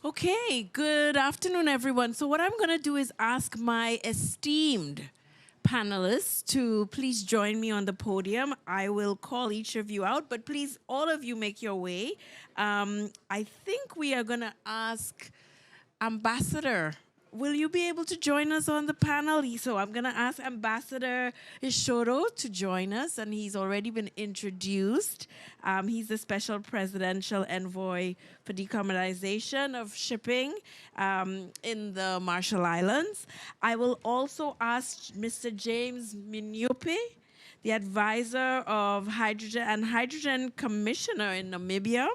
Okay, good afternoon, everyone. So what I'm going to do is ask my esteemed panelists to please join me on the podium. I will call each of you out, but please, all of you make your way. I think we are going to ask Ambassador, will you be able to join us on the panel? So I'm going to ask Ambassador Ishoro to join us, and he's already been introduced. He's the Special Presidential Envoy for Decarbonization of Shipping in the Marshall Islands. I will also ask Mr. James Minyope, the Advisor of Hydrogen and Hydrogen Commissioner in Namibia.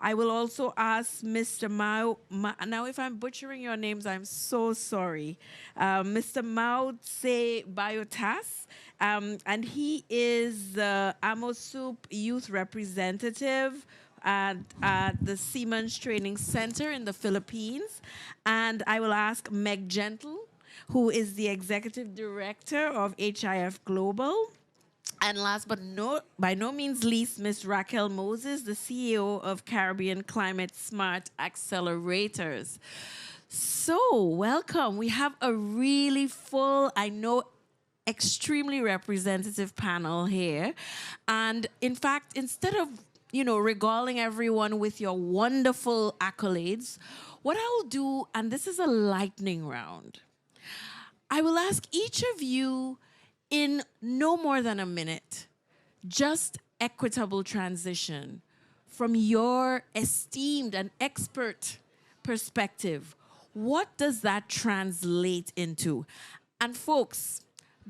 I will also ask Mr. Now if I'm butchering your names, I'm so sorry. Mr. Mao Tse Biotas, and he is the Amosup Youth Representative at the Siemens Training Center in the Philippines. And I will ask Meg Gentle, who is the Executive Director of HIF Global. And last but by no means least, Ms. Raquel Moses, the CEO of Caribbean Climate Smart Accelerators. So, welcome. We have a really full, I know, extremely representative panel here. And in fact, instead of, regaling everyone with your wonderful accolades, what I'll do, and this is a lightning round, I will ask each of you in no more than a minute, just equitable transition from your esteemed and expert perspective. What does that translate into? And folks,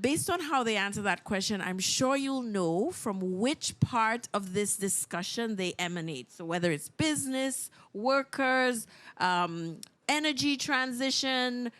based on how they answer that question, I'm sure you'll know from which part of this discussion they emanate. So whether it's business, workers, energy transition,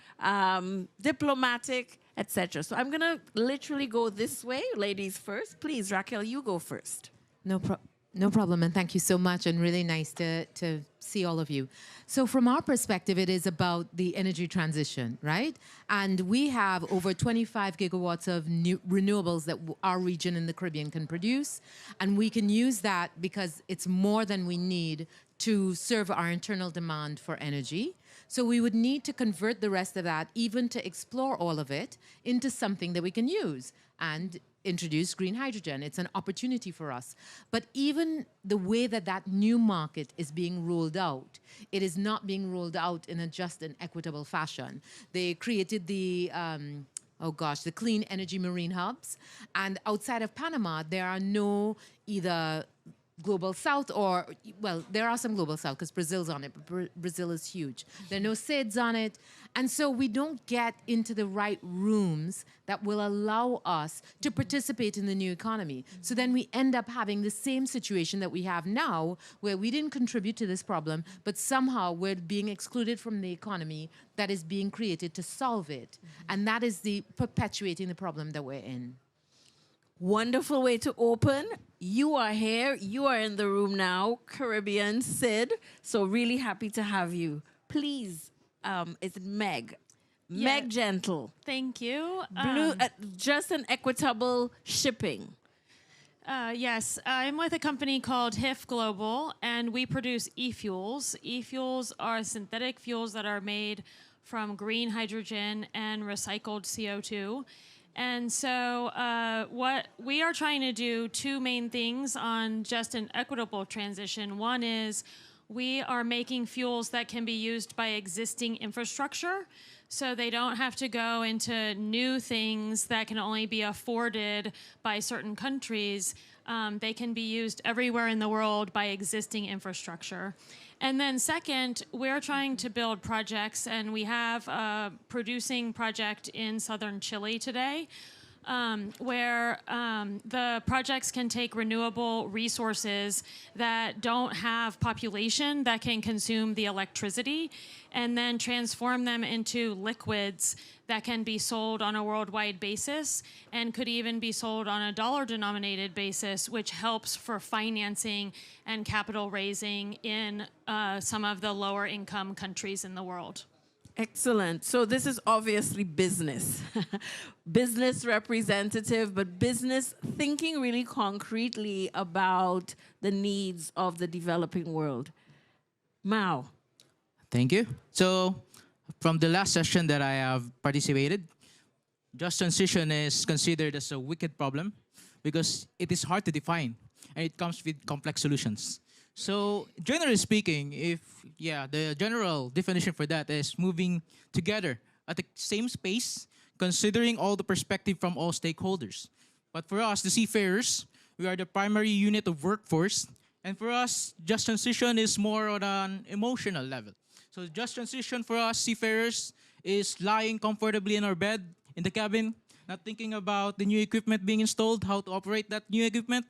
diplomatic, etc. So I'm going to literally go this way. Ladies first. Please, Raquel, you go first. No problem, and thank you so much, and really nice to see all of you. So from our perspective, it is about the energy transition, right? And we have over 25 gigawatts of new renewables that our region in the Caribbean can produce, and we can use that because it's more than we need to serve our internal demand for energy. So we would need to convert the rest of that, even to explore all of it, into something that we can use and introduce green hydrogen. It's an opportunity for us. But even the way that that new market is being rolled out, it is not being rolled out in a just and equitable fashion. They created the the clean energy marine hubs. And outside of Panama, there are no either Global South or, well, there are some Global South because Brazil's on it, but Brazil is huge. There are no SIDS on it. And so we don't get into the right rooms that will allow us to participate in the new economy. So then we end up having the same situation that we have now, where we didn't contribute to this problem, but somehow we're being excluded from the economy that is being created to solve it. And that is the perpetuating the problem that we're in. Wonderful way to open. You are here. You are in the room now, Caribbean Sid. So really happy to have you. Please, it's Meg. Yeah. Meg Gentle. Thank you. Just an equitable shipping. Yes, I'm with a company called HIF Global, and we produce e-fuels. E-fuels are synthetic fuels that are made from green hydrogen and recycled CO2. And so what we are trying to do, two main things on just an equitable transition. One is we are making fuels that can be used by existing infrastructure, so they don't have to go into new things that can only be afforded by certain countries. They can be used everywhere in the world by existing infrastructure. And then second, we're trying to build projects, and we have a producing project in southern Chile today, where the projects can take renewable resources that don't have population that can consume the electricity, and then transform them into liquids that can be sold on a worldwide basis and could even be sold on a dollar-denominated basis, which helps for financing and capital raising in some of the lower-income countries in the world. Excellent. So this is obviously business. Business representative, but business thinking really concretely about the needs of the developing world. Mao. Thank you. So, from the last session that I have participated, just transition is considered as a wicked problem because it is hard to define and it comes with complex solutions. So, generally speaking, the general definition for that is moving together at the same space, considering all the perspective from all stakeholders. But for us, the seafarers, we are the primary unit of workforce, and for us, just transition is more on an emotional level. So just transition for us seafarers is lying comfortably in our bed in the cabin, not thinking about the new equipment being installed, how to operate that new equipment.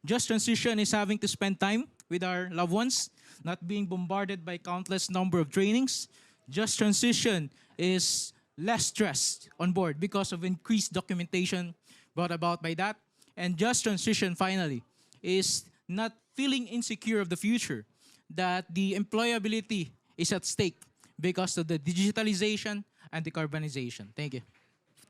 Just transition is having to spend time with our loved ones, not being bombarded by countless number of trainings. Just transition is less stress on board because of increased documentation brought about by that. And just transition, finally, is not feeling insecure of the future, that the employability is at stake because of the digitalization and decarbonization. Thank you.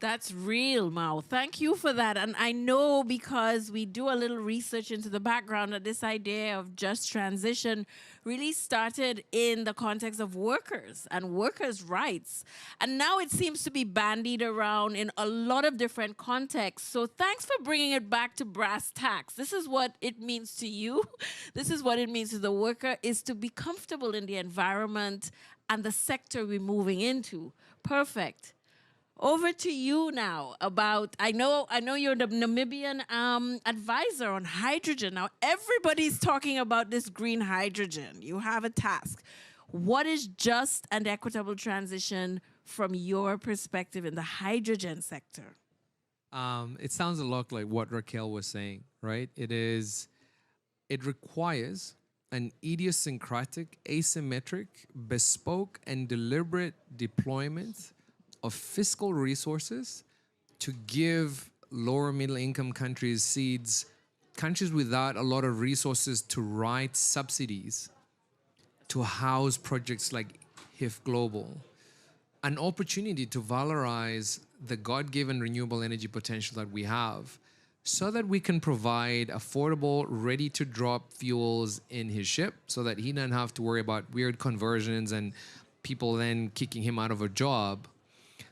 That's real, Mao. Thank you for that. And I know because we do a little research into the background that this idea of just transition really started in the context of workers and workers' rights. And now it seems to be bandied around in a lot of different contexts. So thanks for bringing it back to brass tacks. This is what it means to you. This is what it means to the worker, is to be comfortable in the environment and the sector we're moving into. Perfect. Over to you now about, I know you're the Namibian advisor on hydrogen. Now, everybody's talking about this green hydrogen. You have a task. What is just and equitable transition from your perspective in the hydrogen sector? It sounds a lot like what Raquel was saying, right? It requires an idiosyncratic, asymmetric, bespoke, and deliberate deployment of fiscal resources to give lower middle income countries seeds, countries without a lot of resources to write subsidies to house projects like HIF Global, an opportunity to valorize the God-given renewable energy potential that we have so that we can provide affordable, ready-to-drop fuels in his ship so that he doesn't have to worry about weird conversions and people then kicking him out of a job.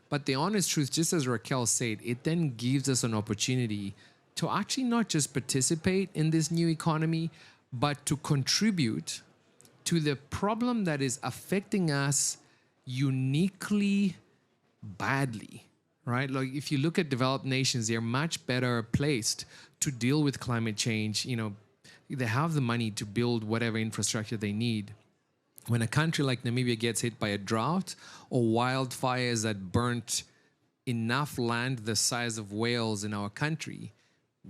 But the honest truth, just as Raquel said, it then gives us an opportunity to actually not just participate in this new economy, but to contribute to the problem that is affecting us uniquely badly, right? Like if you look at developed nations, they're much better placed to deal with climate change. You know, they have the money to build whatever infrastructure they need. When a country like Namibia gets hit by a drought or wildfires that burnt enough land the size of Wales in our country,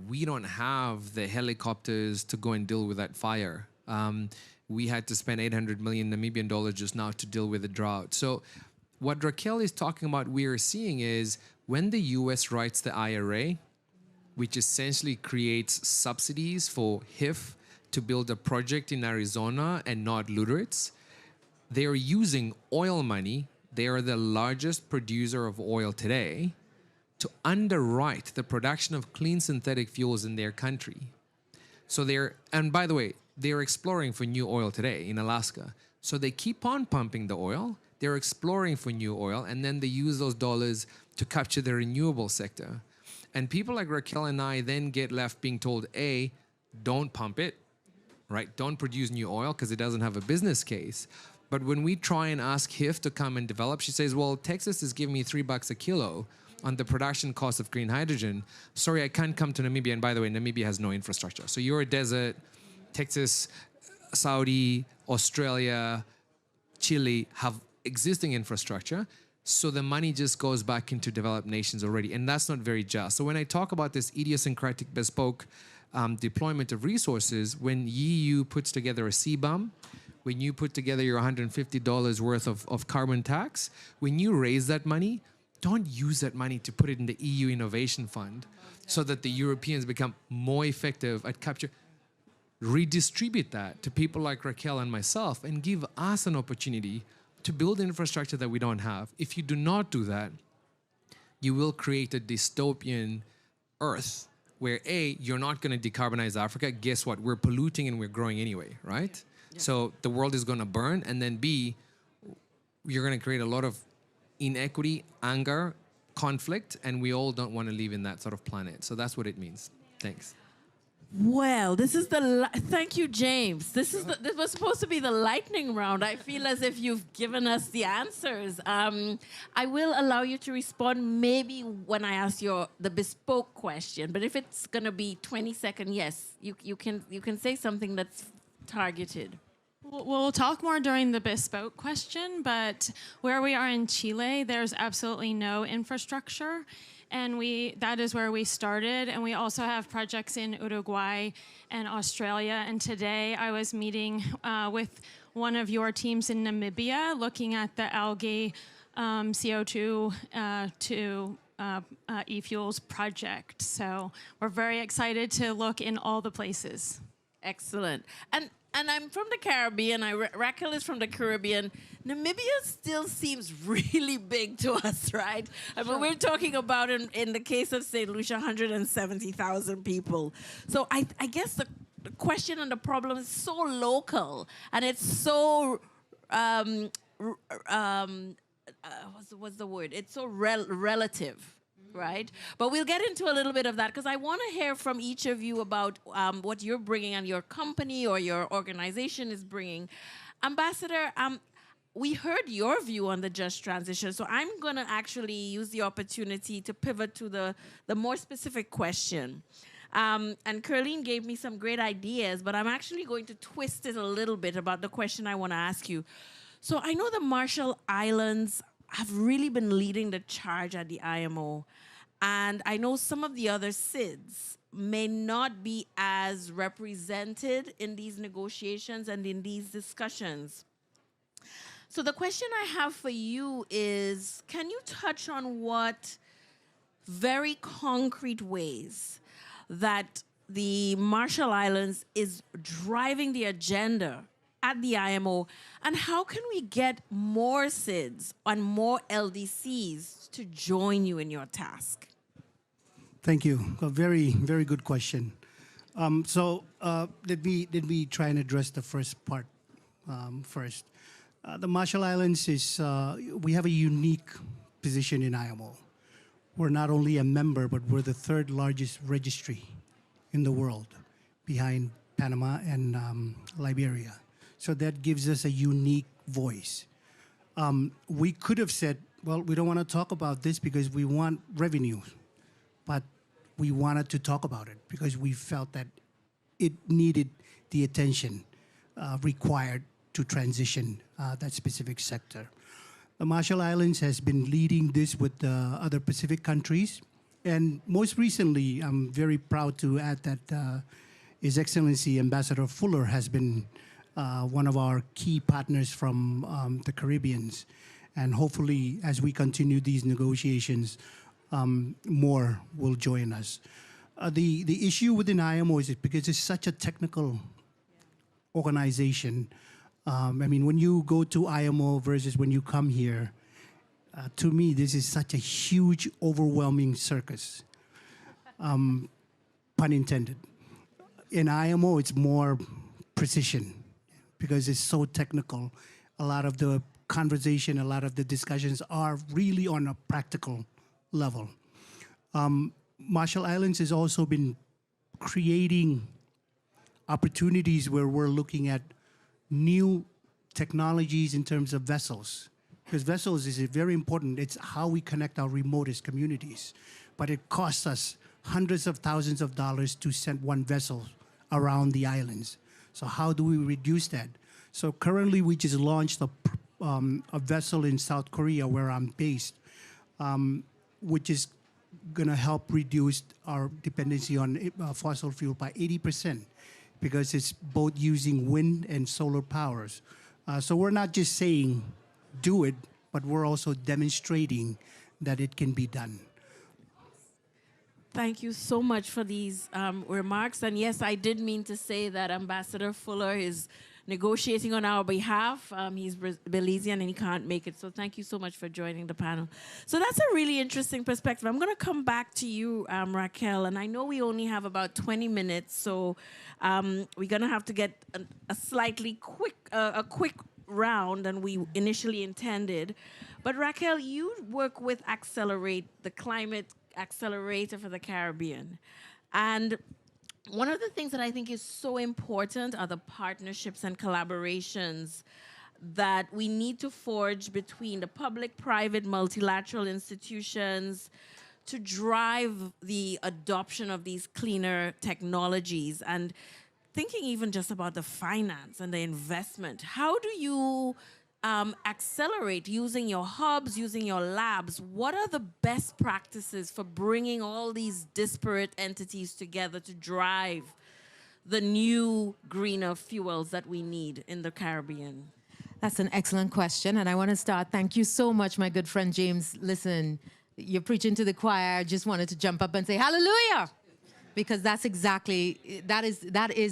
we don't have the helicopters to go and deal with that fire. We had to spend 800 million Namibian dollars just now to deal with the drought. So what Raquel is talking about, we are seeing is when the US writes the IRA, which essentially creates subsidies for HIF to build a project in Arizona and not Lüderitz, they are using oil money. They are the largest producer of oil today to underwrite the production of clean synthetic fuels in their country. So and by the way, they're exploring for new oil today in Alaska. So they keep on pumping the oil. They're exploring for new oil, and then they use those dollars to capture the renewable sector. And people like Raquel and I then get left being told, A, don't pump it, right? Don't produce new oil because it doesn't have a business case. But when we try and ask HIF to come and develop, she says, well, Texas is giving me $3 a kilo on the production cost of green hydrogen. Sorry, I can't come to Namibia. And by the way, Namibia has no infrastructure. So you're a desert. Texas, Saudi, Australia, Chile have existing infrastructure. So the money just goes back into developed nations already. And that's not very just. So when I talk about this idiosyncratic bespoke deployment of resources, when EU puts together a CBAM, when you put together your $150 worth of carbon tax, when you raise that money, don't use that money to put it in the EU Innovation Fund so that the Europeans become more effective at capture. Redistribute that to people like Raquel and myself and give us an opportunity to build infrastructure that we don't have. If you do not do that, you will create a dystopian Earth where A, you're not going to decarbonize Africa. Guess what? We're polluting and we're growing anyway, right? Yeah. So the world is going to burn. And then B, you're going to create a lot of inequity, anger, conflict, and we all don't want to live in that sort of planet. So that's what it means. Thanks. Well, this is thank you, James. This was supposed to be the lightning round. I feel as if you've given us the answers. I will allow you to respond maybe when I ask the bespoke question. But if it's gonna be 20-second, yes, you can say something that's targeted. We'll talk more during the bespoke question, but where we are in Chile, there's absolutely no infrastructure. And that is where we started. And we also have projects in Uruguay and Australia. And today I was meeting with one of your teams in Namibia, looking at the algae CO2 to e-fuels project. So we're very excited to look in all the places. Excellent. And I'm from the Caribbean. Raquel is from the Caribbean. Namibia still seems really big to us, right? I mean, we're talking about, in the case of St. Lucia, 170,000 people. So I guess the question and the problem is so local, and it's so, what's the word? It's so relative. Right? But we'll get into a little bit of that because I want to hear from each of you about what you're bringing and your company or your organization is bringing. Ambassador, we heard your view on the just transition, so I'm going to actually use the opportunity to pivot to the more specific question. And Curleen gave me some great ideas, but I'm actually going to twist it a little bit about the question I want to ask you. So I know the Marshall Islands have really been leading the charge at the IMO. And I know some of the other SIDS may not be as represented in these negotiations and in these discussions. So the question I have for you is, can you touch on what very concrete ways that the Marshall Islands is driving the agenda at the IMO, and how can we get more SIDS and more LDCs to join you in your task? Thank you. A very, very good question. Let me try and address the first part first. The Marshall Islands we have a unique position in IMO. We're not only a member, but we're the third largest registry in the world, behind Panama and Liberia. So that gives us a unique voice. We could have said, well, we don't want to talk about this because we want revenue, but we wanted to talk about it because we felt that it needed the attention required to transition that specific sector. The Marshall Islands has been leading this with other Pacific countries. And most recently, I'm very proud to add that His Excellency Ambassador Fuller has been one of our key partners from the Caribbeans. And hopefully, as we continue these negotiations, more will join us. The issue within IMO is because it's such a technical organization. I mean, when you go to IMO versus when you come here, to me, this is such a huge, overwhelming circus. Pun intended. In IMO, it's more precision because it's so technical. A lot of the conversation, a lot of the discussions are really on a practical level. Marshall Islands has also been creating opportunities where we're looking at new technologies in terms of vessels. Because vessels is very important. It's how we connect our remotest communities. But it costs us hundreds of thousands of dollars to send one vessel around the islands. So how do we reduce that? So currently we just launched a vessel in South Korea where I'm based, which is going to help reduce our dependency on fossil fuel by 80% because it's both using wind and solar powers. So we're not just saying do it, but we're also demonstrating that it can be done. Thank you so much for these remarks. And yes, I did mean to say that Ambassador Fuller is negotiating on our behalf. He's Belizean and he can't make it. So thank you so much for joining the panel. So that's a really interesting perspective. I'm going to come back to you, Raquel. And I know we only have about 20 minutes. So we're going to have to get a quick round than we initially intended. But Raquel, you work with Accelerate, the climate accelerator for the Caribbean. And one of the things that I think is so important are the partnerships and collaborations that we need to forge between the public, private, multilateral institutions to drive the adoption of these cleaner technologies. And thinking even just about the finance and the investment, how do you accelerate using your hubs, using your labs? What are the best practices for bringing all these disparate entities together to drive the new greener fuels that we need in the Caribbean? That's an excellent question, and I want to start. Thank you so much, my good friend James. Listen, you're preaching to the choir. I just wanted to jump up and say hallelujah, because that's exactly that is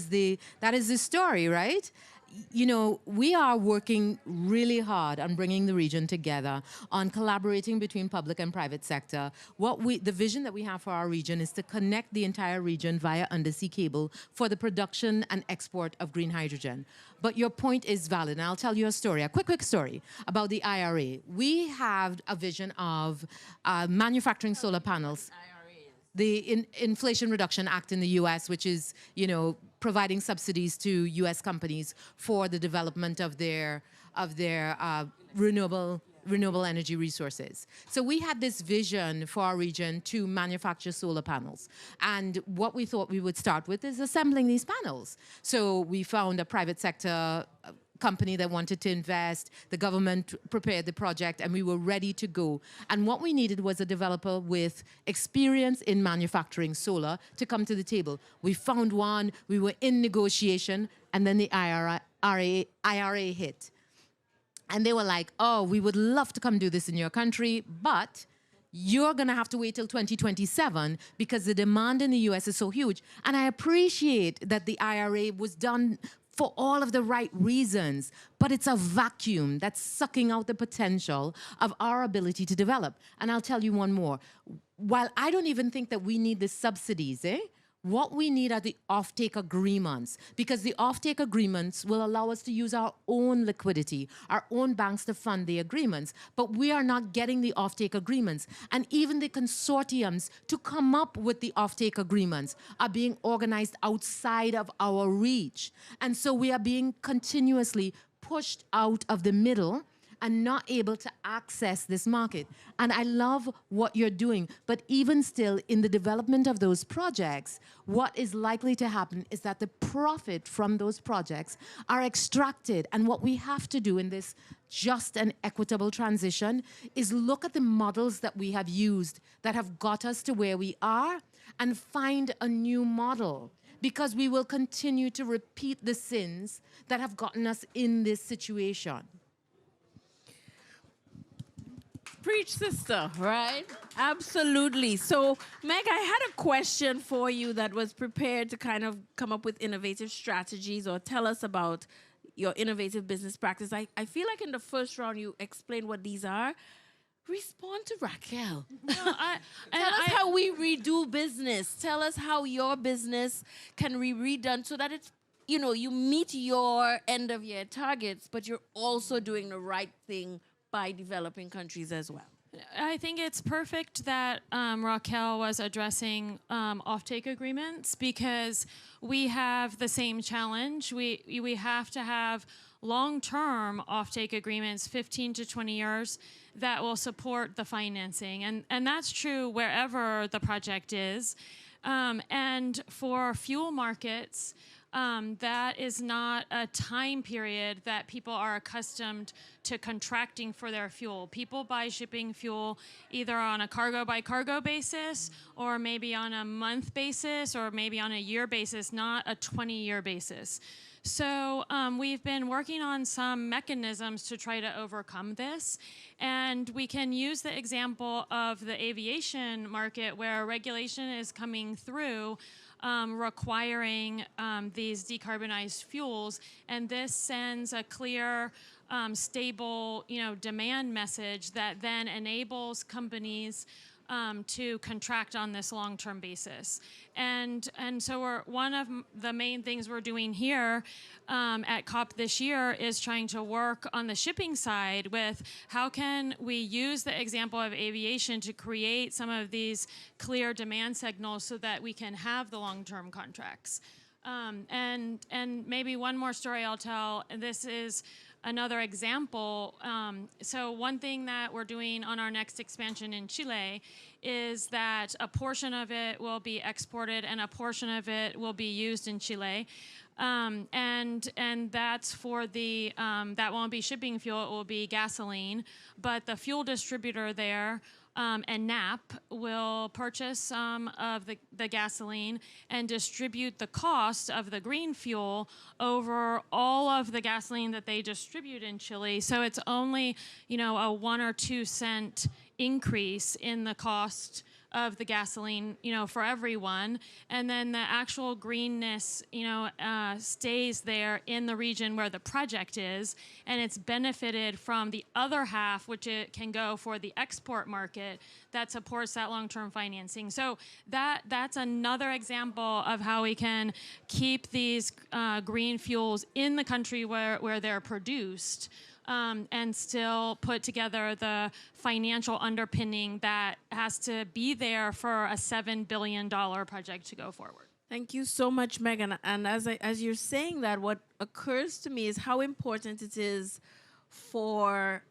the story, right? You know, we are working really hard on bringing the region together, on collaborating between public and private sector. The vision that we have for our region is to connect the entire region via undersea cable for the production and export of green hydrogen. But your point is valid, and I'll tell you a story, a quick story about the IRA. We have a vision of manufacturing solar panels. The Inflation Reduction Act in the U.S., which is, you know, providing subsidies to U.S. companies for the development of their renewable energy resources. So we had this vision for our region to manufacture solar panels. And what we thought we would start with is assembling these panels. So we found a private sector company that wanted to invest, the government prepared the project, and we were ready to go. And what we needed was a developer with experience in manufacturing solar to come to the table. We found one, we were in negotiation, and then the IRA hit. And they were like, oh, we would love to come do this in your country, but you're going to have to wait till 2027 because the demand in the US is so huge. And I appreciate that the IRA was done for all of the right reasons, but it's a vacuum that's sucking out the potential of our ability to develop. And I'll tell you one more. While I don't even think that we need the subsidies, what we need are the offtake agreements, because the offtake agreements will allow us to use our own liquidity, our own banks to fund the agreements, but we are not getting the offtake agreements. And even the consortiums to come up with the offtake agreements are being organized outside of our reach. And so we are being continuously pushed out of the middle and not able to access this market. And I love what you're doing, but even still, in the development of those projects, what is likely to happen is that the profit from those projects are extracted. And what we have to do in this just and equitable transition is look at the models that we have used that have got us to where we are and find a new model, because we will continue to repeat the sins that have gotten us in this situation. Preach, sister, right? Absolutely. So, Meg, I had a question for you that was prepared to kind of come up with innovative strategies or tell us about your innovative business practice. I feel like in the first round you explained what these are. Respond to Raquel. No, Tell us how we redo business. Tell us how your business can be redone so that it's, you know, you meet your end of year targets, but you're also doing the right thing by developing countries as well. I think it's perfect that Raquel was addressing offtake agreements, because we have the same challenge. We have to have long-term offtake agreements, 15 to 20 years, that will support the financing. And that's true wherever the project is. And for fuel markets, that is not a time period that people are accustomed to contracting for their fuel. People buy shipping fuel either on a cargo by cargo basis, or maybe on a month basis, or maybe on a year basis, not a 20-year basis. So we've been working on some mechanisms to try to overcome this. And we can use the example of the aviation market, where regulation is coming through requiring these decarbonized fuels, and this sends a clear, stable, demand message that then enables companies to contract on this long-term basis. And so one of the main things we're doing here at COP this year is trying to work on the shipping side with how can we use the example of aviation to create some of these clear demand signals so that we can have the long-term contracts. And maybe one more story I'll tell. This is another example. So one thing that we're doing on our next expansion in Chile is that a portion of it will be exported and a portion of it will be used in Chile. And that's for the, that won't be shipping fuel, it will be gasoline. But the fuel distributor there and NAP will purchase some of the gasoline and distribute the cost of the green fuel over all of the gasoline that they distribute in Chile. So it's only, a 1 or 2 cent increase in the cost of the gasoline, for everyone. And then the actual greenness, stays there in the region where the project is, and it's benefited from the other half, which it can go for the export market that supports that long-term financing. So that's another example of how we can keep these green fuels in the country where they're produced, and still put together the financial underpinning that has to be there for a $7 billion project to go forward. Thank you so much, Megan. And as you're saying that, what occurs to me is how important it is for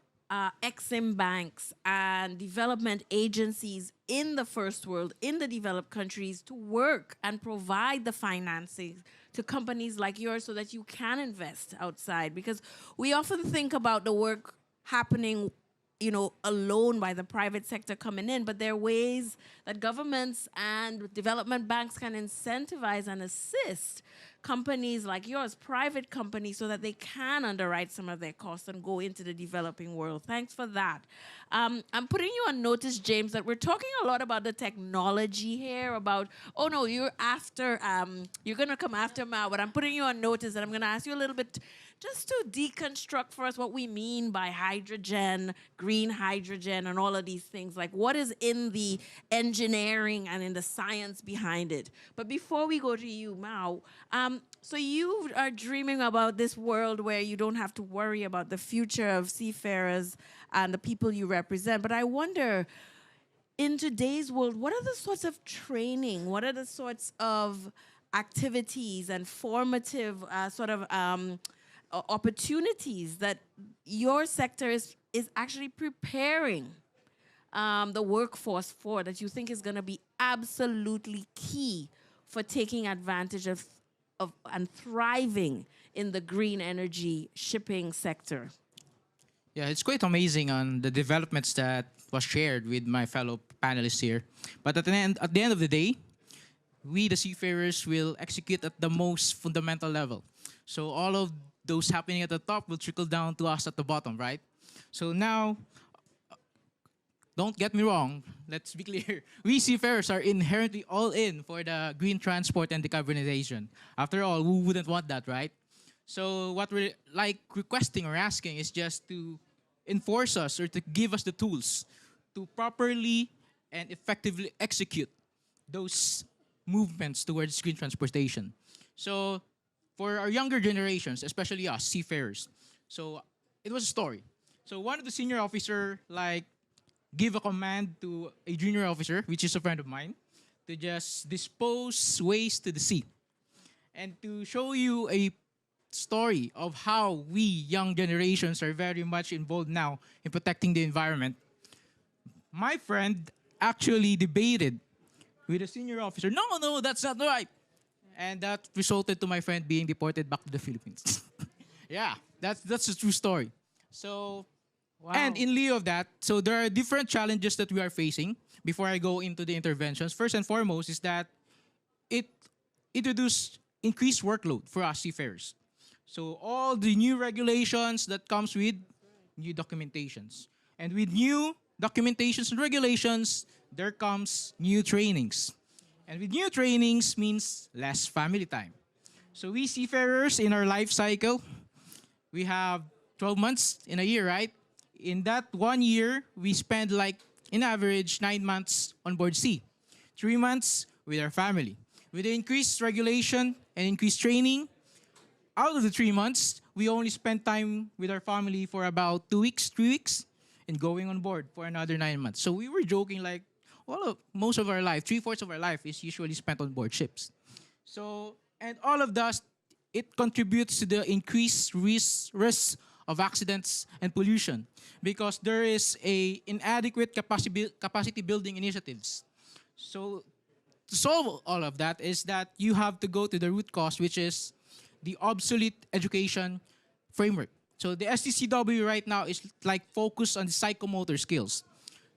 Exim banks and development agencies in the first world, in the developed countries, to work and provide the financing to companies like yours so that you can invest outside. Because we often think about the work happening, alone by the private sector coming in, but there are ways that governments and development banks can incentivize and assist companies like yours, private companies, so that they can underwrite some of their costs and go into the developing world. Thanks for that. I'm putting you on notice, James, that we're talking a lot about the technology here, about, oh no, you're gonna come after Mao, but I'm putting you on notice and I'm gonna ask you a little bit just to deconstruct for us what we mean by hydrogen, green hydrogen, and all of these things. Like, what is in the engineering and in the science behind it? But before we go to you, Mao, so you are dreaming about this world where you don't have to worry about the future of seafarers and the people you represent. But I wonder, in today's world, what are the sorts of training, what are the sorts of activities and formative opportunities that your sector is actually preparing the workforce for, that you think is going to be absolutely key for taking advantage of and thriving in the green energy shipping sector? Yeah, it's quite amazing on the developments that was shared with my fellow panelists here. But at the end of the day, we, the seafarers, will execute at the most fundamental level. So all of those happening at the top will trickle down to us at the bottom, right? So now, don't get me wrong, let's be clear. We seafarers are inherently all in for the green transport and decarbonization. After all, who wouldn't want that, right? So what we're requesting or asking is just to enforce us or to give us the tools to properly and effectively execute those movements towards green transportation. So for our younger generations, especially us, seafarers, so it was a story. So one of the senior officer give a command to a junior officer, which is a friend of mine, to just dispose waste to the sea. And to show you a story of how we young generations are very much involved now in protecting the environment, my friend actually debated with a senior officer, no, that's not right. And that resulted to my friend being deported back to the Philippines. Yeah, that's a true story. So, wow. And in lieu of that, so there are different challenges that we are facing before I go into the interventions. First and foremost is that it introduced increased workload for us seafarers. So all the new regulations that comes with new documentations. And with new documentations and regulations, there comes new trainings. And with new trainings means less family time. So we seafarers in our life cycle, we have 12 months in a year, right? In that 1 year, we spend in average 9 months on board sea, 3 months with our family. With the increased regulation and increased training, out of the 3 months, we only spent time with our family for about 2 weeks, 3 weeks, and going on board for another 9 months. So we were joking like, most of our life, three-fourths of our life is usually spent on board ships. So, and all of that, it contributes to the increased risk of accidents and pollution because there is a inadequate capacity building initiatives. So to solve all of that is that you have to go to the root cause, which is the obsolete education framework. So the STCW right now is like focused on the psychomotor skills.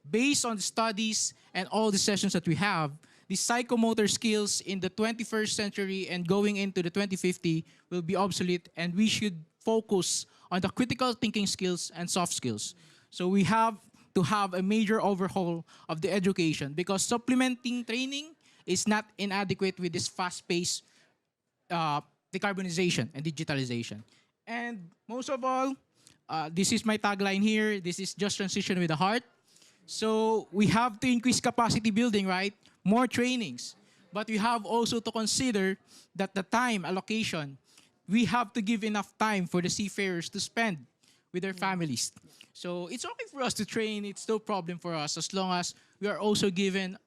Based on the studies and all the sessions that we have, the psychomotor skills in the 21st century and going into the 2050 will be obsolete, and we should focus on the critical thinking skills and soft skills. So we have to have a major overhaul of the education because supplementing training is not inadequate with this fast-paced decarbonization and digitalization. And most of all, this is my tagline here, this is just transition with a heart. So we have to increase capacity building, right? More trainings. But we have also to consider that the time allocation, we have to give enough time for the seafarers to spend with their families. So it's okay for us to train, it's no problem for us as long as we are also given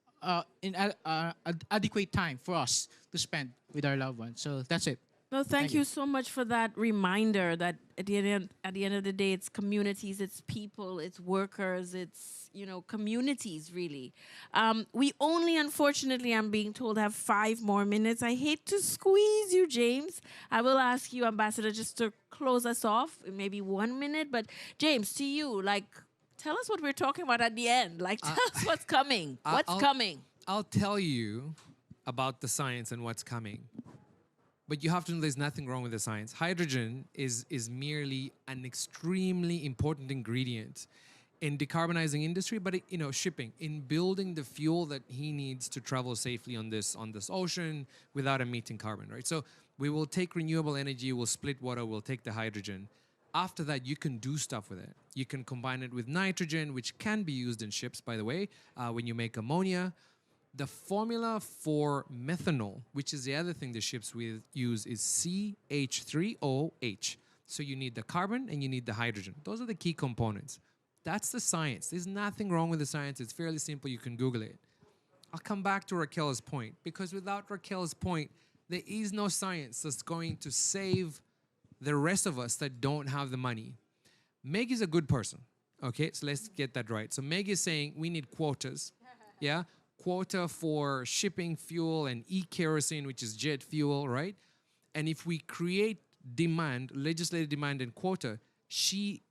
adequate time for us to spend with our loved ones. So that's it. No, thank you. you so much for that reminder that at the end of the day, it's communities, it's people, it's workers, it's, communities really. We only, unfortunately, I'm being told, have 5 more minutes. I hate to squeeze you, James. I will ask you, Ambassador, just to close us off, maybe 1 minute. But James, to you, tell us what we're talking about at the end. Tell us what's coming. What's coming? I'll tell you about the science and what's coming. But you have to know there's nothing wrong with the science. Hydrogen is merely an extremely important ingredient in decarbonizing industry, but shipping, in building the fuel that he needs to travel safely on this ocean without emitting carbon, right? So we will take renewable energy, we'll split water, we'll take the hydrogen. After that, you can do stuff with it. You can combine it with nitrogen, which can be used in ships, by the way, when you make ammonia. The formula for methanol, which is the other thing the ships will use, is CH3OH. So you need the carbon and you need the hydrogen. Those are the key components. That's the science. There's nothing wrong with the science. It's fairly simple. You can Google it. I'll come back to Raquel's point, because without Raquel's point, there is no science that's going to save the rest of us that don't have the money. Meg is a good person. Okay, so let's get that right. So Meg is saying we need quotas. Yeah? Quota for shipping fuel and e-kerosene, which is jet fuel, right? And if we create demand, legislative demand and quota, she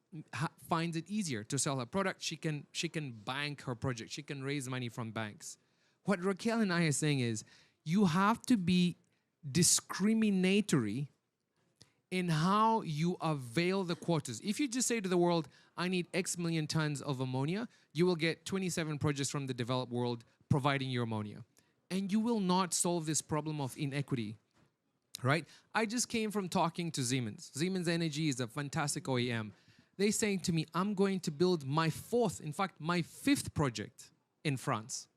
finds it easier to sell her product. She can bank her project. She can raise money from banks. What Raquel and I are saying is you have to be discriminatory in how you avail the quotas. If you just say to the world, I need X million tons of ammonia, you will get 27 projects from the developed world providing your ammonia. And you will not solve this problem of inequity, right? I just came from talking to Siemens. Siemens Energy is a fantastic OEM. They're saying to me, I'm going to build my 5th project in France,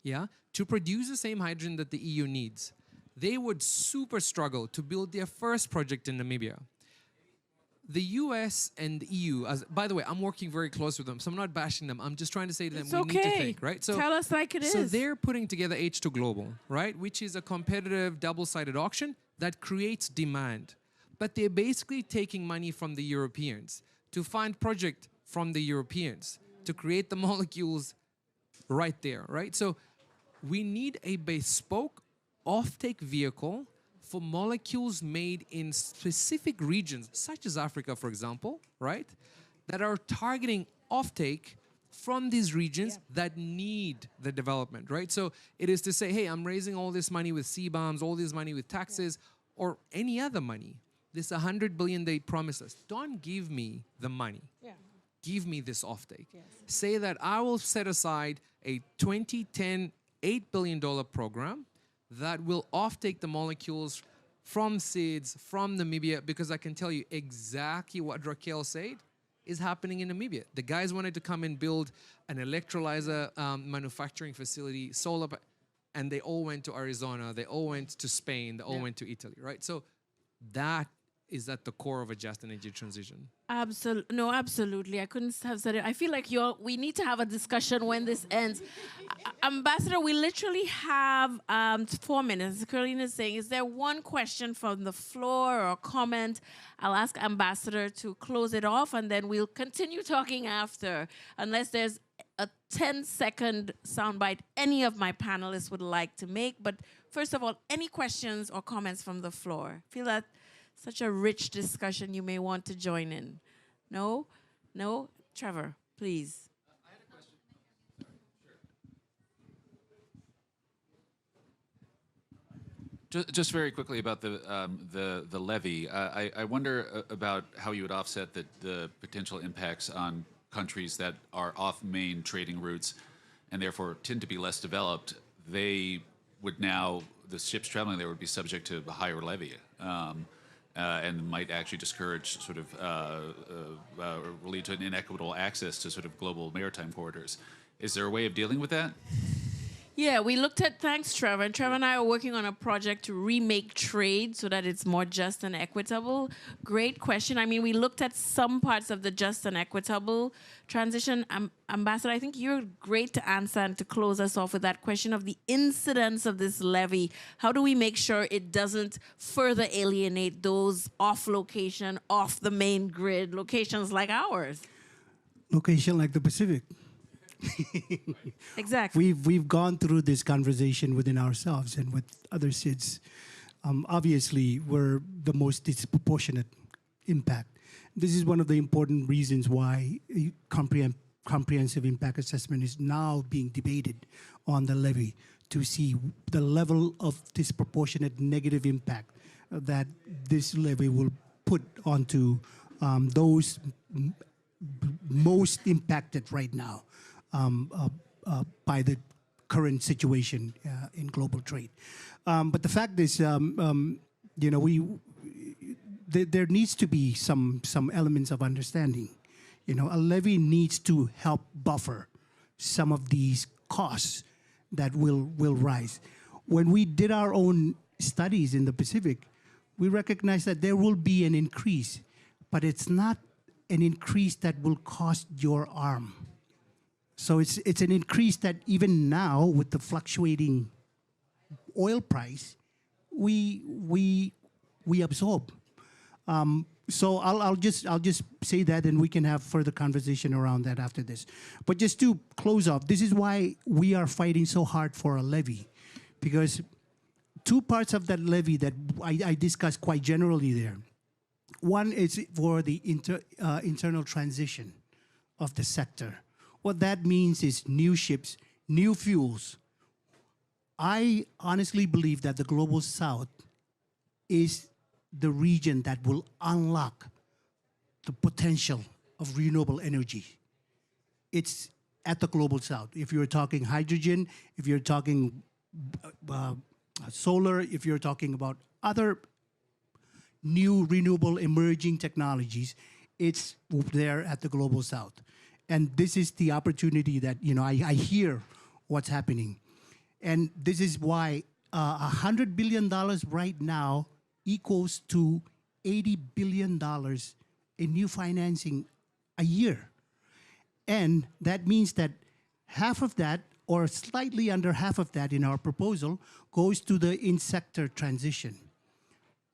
yeah, to produce the same hydrogen that the EU needs. They would super struggle to build their first project in Namibia. The US and the EU, by the way, I'm working very close with them, so I'm not bashing them. I'm just trying to say to them, It's we okay. need to think, right? So tell us like it is. So they're putting together H2 Global, right? Which is a competitive double-sided auction that creates demand. But they're basically taking money from the Europeans to find project from the Europeans to create the molecules right there, right? So we need a bespoke offtake vehicle for molecules made in specific regions, such as Africa, for example, right? That are targeting offtake from these regions that need the development, right? So it is to say, hey, I'm raising all this money with CBAMs, all this money with taxes, or any other money. This 100 billion they promised us. Don't give me the money. Yeah. Give me this offtake. Yes. Say that I will set aside a 2010 $8 billion program that will offtake the molecules from SIDS, from Namibia, because I can tell you exactly what Raquel said. is happening in Namibia. The guys wanted to come and build an electrolyzer manufacturing facility, and they all went to Arizona, they all went to Spain, they all went to Italy, right? So that is at the core of a just energy transition. Absolutely. No, absolutely. I couldn't have said it. I feel like we need to have a discussion when this ends. Ambassador, we literally have 4 minutes. Carolina is saying, is there one question from the floor or comment? I'll ask Ambassador to close it off, and then we'll continue talking after, unless there's a 10-second soundbite any of my panelists would like to make. But first of all, any questions or comments from the floor? Feel that such a rich discussion, you may want to join in. No? No? Trevor, please. I had a question. Sure. Just very quickly about the levy. I wonder about how you would offset the potential impacts on countries that are off main trading routes and therefore tend to be less developed. They would now, the ships traveling there would be subject to a higher levy. And might actually discourage sort of or lead to an inequitable access to sort of global maritime corridors. Is there a way of dealing with that? Yeah, we looked at, thanks, Trevor. And Trevor and I are working on a project to remake trade so that it's more just and equitable. Great question. I mean, we looked at some parts of the just and equitable transition. Ambassador, I think you're great to answer and to close us off with that question of the incidence of this levy. How do we make sure it doesn't further alienate those off location, off the main grid locations like ours? Location like the Pacific. Exactly. We've gone through this conversation within ourselves and with other SIDS. Obviously, we're the most disproportionate impact. This is one of the important reasons why comprehensive impact assessment is now being debated on the levy to see the level of disproportionate negative impact that this levy will put onto those most impacted right now by the current situation in global trade. But the fact is, you know, there needs to be some elements of understanding. You know, a levy needs to help buffer some of these costs that will rise. When we did our own studies in the Pacific, we recognized that there will be an increase, but it's not an increase that will cost your arm. So it's an increase that even now, with the fluctuating oil price, we absorb. So I'll just say that, and we can have further conversation around that after this. But just to close off, this is why we are fighting so hard for a levy, because two parts of that levy that I discussed quite generally there. One is for the internal transition of the sector. What that means is new ships, new fuels. I honestly believe that the Global South is the region that will unlock the potential of renewable energy. It's at the Global South. If you're talking hydrogen, if you're talking solar, if you're talking about other new renewable emerging technologies, it's there at the Global South. And this is the opportunity that, you know, I hear what's happening. And this is why $100 billion right now equals to $80 billion in new financing a year. And that means that half of that, or slightly under half of that in our proposal, goes to the in-sector transition.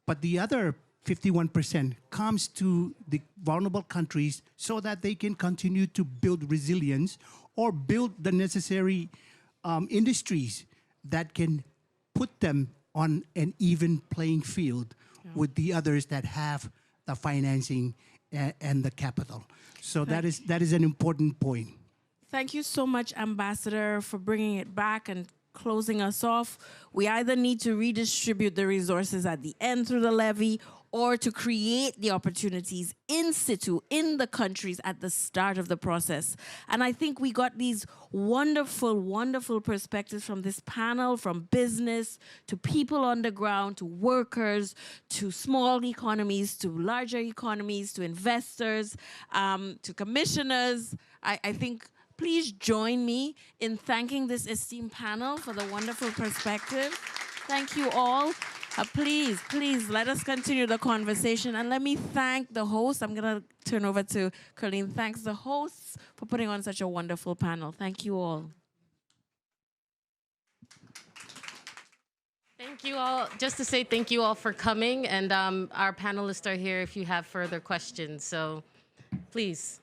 But the other 51% comes to the vulnerable countries so that they can continue to build resilience or build the necessary industries that can put them on an even playing field with the others that have the financing and the capital. So that is an important point. Thank you so much, Ambassador, for bringing it back and closing us off. We either need to redistribute the resources at the end through the levy, or to create the opportunities in situ, in the countries at the start of the process. And I think we got these wonderful, wonderful perspectives from this panel, from business to people on the ground, to workers, to small economies, to larger economies, to investors, to commissioners. I think please join me in thanking this esteemed panel for the wonderful perspective. Thank you all. Please, please let us continue the conversation. And let me thank the host. I'm going to turn over to Colleen. Thanks the hosts for putting on such a wonderful panel. Thank you all. Thank you all. Just to say thank you all for coming. And our panelists are here if you have further questions. So please.